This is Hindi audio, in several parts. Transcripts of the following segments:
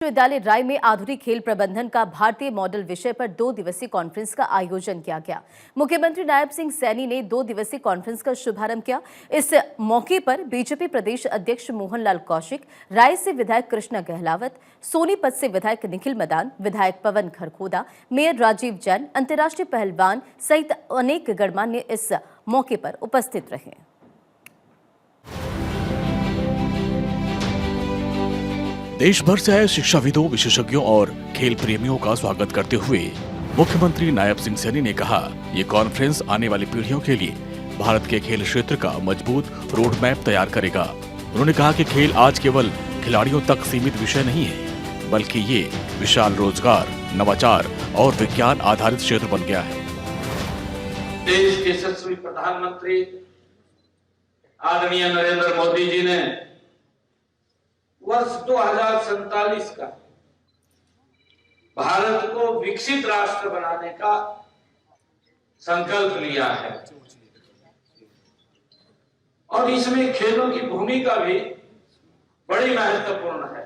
विश्वविद्यालय राय में आधुनिक खेल प्रबंधन का भारतीय मॉडल विषय पर 2 दिवसीय कॉन्फ्रेंस का आयोजन किया गया। मुख्यमंत्री नायब सिंह सैनी ने 2 दिवसीय कॉन्फ्रेंस का शुभारंभ किया। इस मौके पर बीजेपी प्रदेश अध्यक्ष मोहनलाल कौशिक, राय से विधायक कृष्णा गहलावत, सोनीपत से विधायक निखिल मदान, विधायक पवन खरखोदा, मेयर राजीव जैन, अंतर्राष्ट्रीय पहलवान सहित अनेक गणमान्य इस मौके पर उपस्थित रहे। देश भर से आए शिक्षाविदों, विशेषज्ञों और खेल प्रेमियों का स्वागत करते हुए मुख्यमंत्री नायब सिंह सैनी ने कहा, ये कॉन्फ्रेंस आने वाली पीढ़ियों के लिए भारत के खेल क्षेत्र का मजबूत रोड मैप तैयार करेगा। उन्होंने कहा कि खेल आज केवल खिलाड़ियों तक सीमित विषय नहीं है, बल्कि ये विशाल रोजगार, नवाचार और विज्ञान आधारित क्षेत्र बन गया है। देश के यशस्वी प्रधानमंत्री आदरणीय नरेंद्र मोदी जी ने वर्ष 2047 का भारत को विकसित राष्ट्र बनाने का संकल्प लिया है और इसमें खेलों की भूमिका भी बड़ी महत्वपूर्ण है।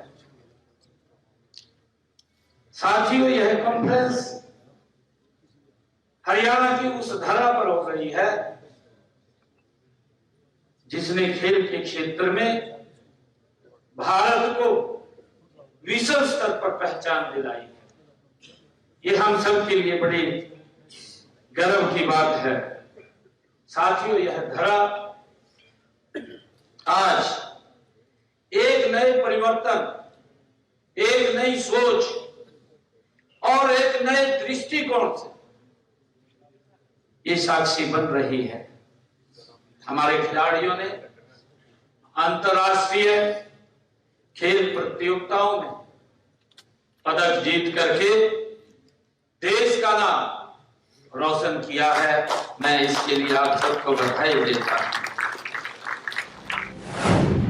साथियों, यह कॉन्फ्रेंस हरियाणा की उस धरा पर हो रही है जिसने खेल के क्षेत्र में भारत को विश्व स्तर पर पहचान दिलाई है। ये हम सब के लिए बड़ी गर्व की बात है। साथियों, यह धरा आज एक नए परिवर्तन, एक नई सोच और एक नए दृष्टिकोण से ये साक्षी बन रही है। हमारे खिलाड़ियों ने अंतर्राष्ट्रीय खेल प्रतियोगिताओं में पदक जीत करके देश का नाम रोशन किया है। मैं इसके लिए आप सबको बधाई देता हूं।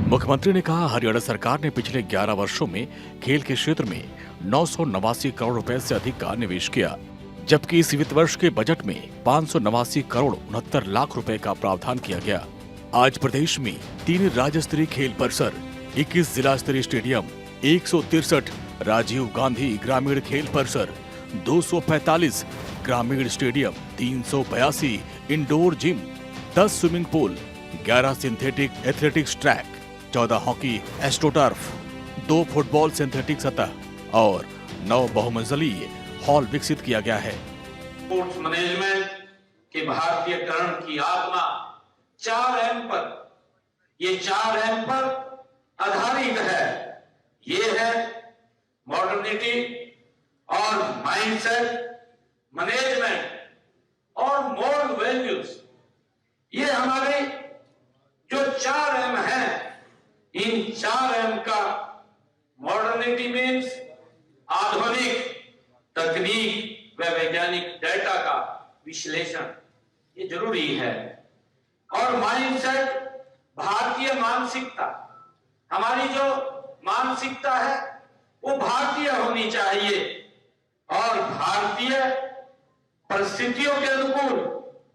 मुख्यमंत्री ने कहा, हरियाणा सरकार ने पिछले 11 वर्षों में खेल के क्षेत्र में 989 करोड़ रुपए से अधिक का निवेश किया, जबकि इस वित्त वर्ष के बजट में 589 करोड़ 69 लाख रुपए का प्रावधान किया गया। आज प्रदेश में 3 राज्य स्तरीय खेल परिसर, 21 जिला स्तरीय स्टेडियम, 163 राजीव गांधी ग्रामीण खेल परिसर, 245 ग्रामीण stadium, 382 indoor gym, 10 swimming pool, 11 synthetic athletics track, 14 hockey astroturf, 2 football synthetic सतह और 9 बहुमंजिली हॉल विकसित किया गया है। स्पोर्ट्स मैनेजमेंट के भारतीयकरण की आत्मा 4M पर, ये 4M पर आधारित है। ये है मॉडर्निटी और माइंडसेट, मैनेजमेंट और मोरल वैल्यूज। ये हमारे जो 4M है, इन 4M का मॉडर्निटी मीन्स आधुनिक तकनीक व वैज्ञानिक डेटा का विश्लेषण, ये जरूरी है। और माइंडसेट, भारतीय मानसिकता, हमारी जो मानसिकता है वो भारतीय होनी चाहिए और भारतीय परिस्थितियों के अनुकूल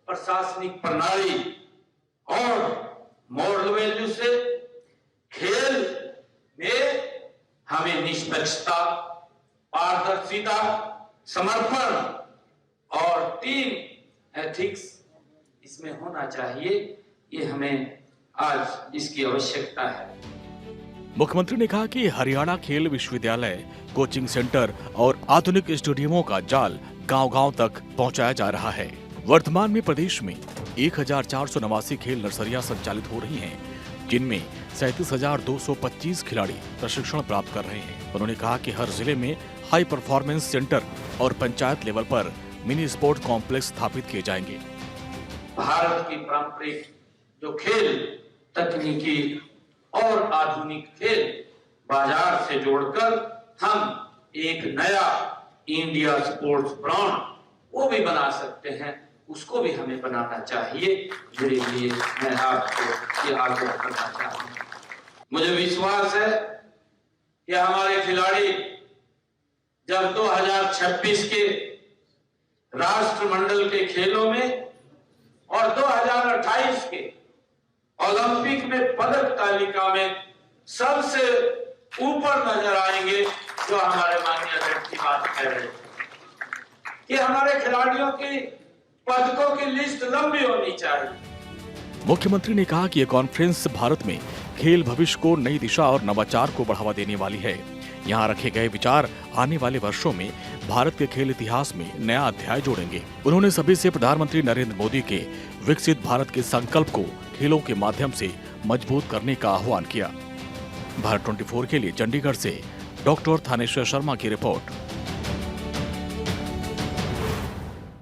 प्रशासनिक प्रणाली और मॉरल वैल्यू से खेल में हमें निष्पक्षता, पारदर्शिता, समर्पण और टीम एथिक्स इसमें होना चाहिए। ये हमें आज इसकी आवश्यकता है। मुख्यमंत्री ने कहा कि हरियाणा खेल विश्वविद्यालय, कोचिंग सेंटर और आधुनिक स्टेडियमों का जाल गांव-गांव तक पहुंचाया जा रहा है। वर्तमान में प्रदेश में 1489 खेल नर्सरियां संचालित हो रही हैं, जिनमें 37,225 खिलाड़ी प्रशिक्षण प्राप्त कर रहे हैं। उन्होंने कहा कि हर जिले में हाई परफॉर्मेंस सेंटर और पंचायत लेवल पर मिनी स्पोर्ट कॉम्प्लेक्स स्थापित किए जाएंगे। भारत की पारंपरिक जो खेल तकनीकी और आधुनिक खेल बाजार से जोड़कर हम एक नया इंडिया स्पोर्ट्स ब्रांड वो भी बना सकते हैं, उसको भी हमें बनाना चाहिए। मेरे लिए मैं आपको ये आग्रह करना चाहूंगा। मुझे विश्वास है कि हमारे खिलाड़ी जब 2026 के राष्ट्रमंडल के खेलों में और 2028 के ओलंपिक में पदक तालिका में सबसे ऊपर नजर आएंगे, जो हमारे माननीय अध्यक्ष की बात कह रहे थे कि हमारे खिलाड़ियों की पदकों की लिस्ट लंबी होनी चाहिए। मुख्यमंत्री ने कहा कि यह कॉन्फ्रेंस भारत में खेल भविष्य को नई दिशा और नवाचार को बढ़ावा देने वाली है। यहाँ रखे गए विचार आने वाले वर्षों में भारत के खेल इतिहास में नया अध्याय जोड़ेंगे। उन्होंने सभी से प्रधानमंत्री नरेंद्र मोदी के विकसित भारत के संकल्प को खेलों के माध्यम से मजबूत करने का आह्वान किया। भारत 24 के लिए चंडीगढ़ से डॉक्टर थानेश्वर शर्मा की रिपोर्ट।